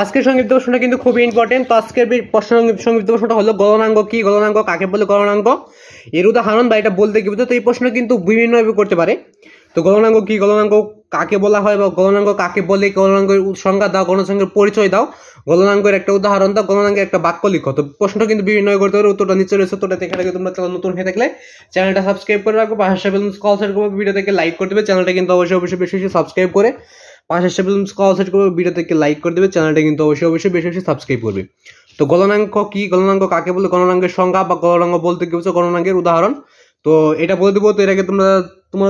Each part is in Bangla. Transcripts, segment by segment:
আজকের সংক্ষিপ্ত প্রশ্নটা কিন্তু খুবই ইম্পর্টেন্ট। তো আজকের সংক্ষিপ্ত প্রশ্নটা হলো গলনাঙ্গ কি, গলনাঙ্গ কাকে বলে, গলনাঙ্গ এর উদাহরণ বা এটা বলতে কি বুঝো। তো এই প্রশ্ন কিন্তু বিভিন্নভাবে করতে পারে। তো গলনাঙ্গ কি, গলনাঙ্গ কাকে বলা হয় বা গলনাঙ্গ কাকে বলে, গলনাঙ্গের সংজ্ঞা দাও, গলনাঙ্গের পরিচয় দাও, গলনাঙ্গের একটা উদাহরণ দাও, গলনাঙ্গের একটা বাক্য লিখো। তো প্রশ্নটা কিন্তু বিভিন্নভাবে করতে পারে। উত্তরটা নিচে রয়েছে, উত্তরটা দেখে রাখবে। তোমরা চ্যানেল নতুন হয়ে থাকলে চ্যানেলটা সাবস্ক্রাইব করে রাখো, পাশে কল সেট করবে, ভিডিও থেকে লাইক করে দেবে। চ্যানেলটা কিন্তু অবশ্যই বেশি বেশি সাবস্ক্রাইব করে পাশে কল সেট করবে, ভিডিও থেকে লাইক করে দেবে। চ্যানেলটা কিন্তু অবশ্যই বেশি বেশি সাবস্ক্রাইব করবে। তো গলনাঙ্গ কি, গলনাঙ্গ কাকে বলে, গলনাঙ্গের সংজ্ঞা বা গলনাঙ্গ বলতে কি বুঝছো, গলনাঙ্গের উদাহরণ। তো এটা বলে দেবো। তো এর আগে তোমরা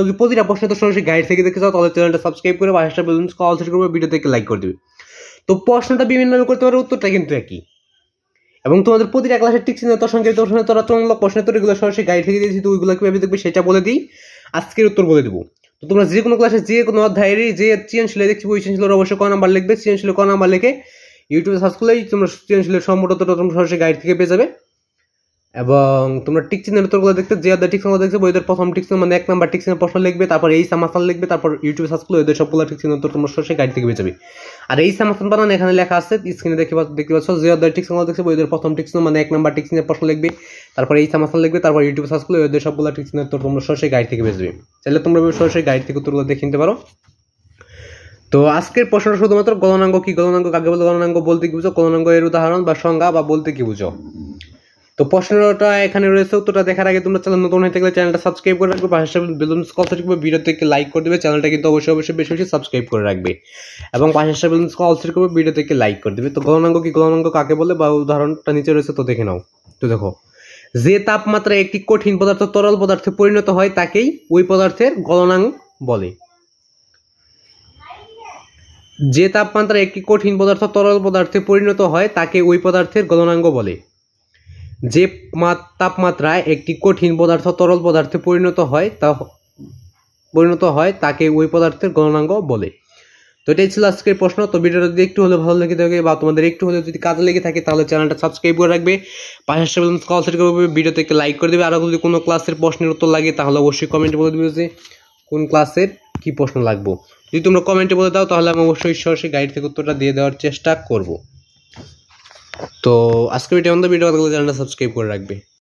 যদি প্রতিটা প্রশ্ন তো সরাসরি গাইড থেকে দেখতে চাও তাহলে চ্যানেলটা সাবস্ক্রাইব করে পাশে কল সেট করবে, ভিডিও থেকে লাইক করে দেবে। তো প্রশ্নটা বিভিন্নভাবে করতে পারো, উত্তরটা কিন্তু একই। এবং তোমাদের প্রতিটা ক্লাসের টিক চিহ্ন সংক্ষিপ্ত প্রশ্ন তুলনামূলক প্রশ্নের উত্তর এগুলো সরাসরি গাইড থেকে দিয়েছি। তো ওইগুলো কিভাবে দেখবে সেটা বলে দিই, আজকের উত্তর বলে দেবো। তো তোমরা যে কোনো ক্লাসে যে কোনো অধ্যায়েরই যে সৃজনশীলে দেখছি ওই সৃজনশীলের অবশ্যই ক নাম্বার লিখবে। সৃজনশীলে ক নাম্বার লিখে ইউটিউবে সার্চ করলেই তোমরা সৃজনশীলের সম্পূর্ণ উত্তরটা তোমরা সরাসরি গাইড থেকে পেয়ে যাবে। এবং তোমরা টিক চিহ্নের উত্তরগুলো দেখতে যে অধ্যায় টিক চিহ্ন দেখছে বইদের প্রথম টিক চিহ্ন মানে 1 নাম্বার টিক চিহ্নের প্রশ্ন লিখবে, তারপর এই সামাসাল লিখবে, তারপর ইউটিউবে সার্চ করলে ওদের সবগুলো টিক চিহ্নের উত্তর তোমরা সরাসরি গাইড থেকে পেয়ে যাবে। আর এই সামাসাল বানান এখানে লেখা আছে, স্ক্রিনে দেখতে পাচ্ছ। যে অধ্যায় টিক চিহ্ন দেখছে বইদের প্রথম টিক চিহ্ন মানে 1 নাম্বার টিক চিহ্নের প্রশ্ন লিখবে, তারপর এই সামাসাল লিখবে, তারপর ইউটিউবে সার্চ করলে ওদের সবগুলো টিক চিহ্নের উত্তর তোমরা সরাসরি গাইড থেকে পেয়ে যাবে। চাইলে তোমরা সরাসরি গাইড থেকে উত্তরগুলো দেখে নিতে পারো। তো আজকের প্রশ্নটা শুধুমাত্র গলনাঙ্গ কি, গলনাঙ্গ কাকে বলে, গলনাঙ্গ বলতে কি বুঝো, গলনাঙ্গ এর উদাহরণ বা সংজ্ঞা বা বলতে কি বুঝো। তো প্রশ্নটা এখানে রয়েছে। উত্তরটা দেখার আগে তোমরা চ্যানেল নতুন হয়ে থাকলে চ্যানেলটা সাবস্ক্রাইব করে রাখবে, পাশে বেলুন কল সেট করবে, ভিডিও থেকে লাইক করে দেবে। চ্যানেলটা কিন্তু অবশ্যই বেশি বেশি সাবস্ক্রাইব করে রাখবে এবং পাশে বেলুন কল সেট করবে, ভিডিও থেকে লাইক করে দেবে। তো গলনাঙ্গ কি, গলনাঙ্গ কাকে বলে বা উদাহরণটা নিচে রয়েছে, তো দেখে নাও। তো দেখো, যে তাপমাত্রায় একটি কঠিন পদার্থ তরল পদার্থে পরিণত হয় তাকেই ওই পদার্থের গলনাঙ্গ বলে। যে তাপমাত্রায় একটি কঠিন পদার্থ তরল পদার্থে পরিণত হয় তাকে ওই পদার্থের গলনাঙ্গ বলে। যে তাপমাত্রায় একটি কঠিন পদার্থ তরল পদার্থে পরিণত হয় তাকে ওই পদার্থের গলনাঙ্গ বলে। তো এটাই ছিল আজকের প্রশ্ন। তো ভিডিওটা যদি একটু হলে ভালো লেগে থাকে বা তোমাদের একটু হলে যদি কাজে লেগে থাকে তাহলে চ্যানেলটা সাবস্ক্রাইব করে রাখবে, পাশে কল সেট করবে, ভিডিও থেকে লাইক করে দেবে। আর যদি কোনো ক্লাসের প্রশ্নের উত্তর লাগে তাহলে অবশ্যই কমেন্টে বলে দেবে যে কোন ক্লাসের কি প্রশ্ন লাগবে। যদি তোমরা কমেন্টে বলে দাও তাহলে আমি অবশ্যই সরাসরি গাইড থেকে উত্তরটা দিয়ে দেওয়ার চেষ্টা করব। তো আজকে ভিডিও চ্যানেলটা সাবস্ক্রাইব করে রাখবে।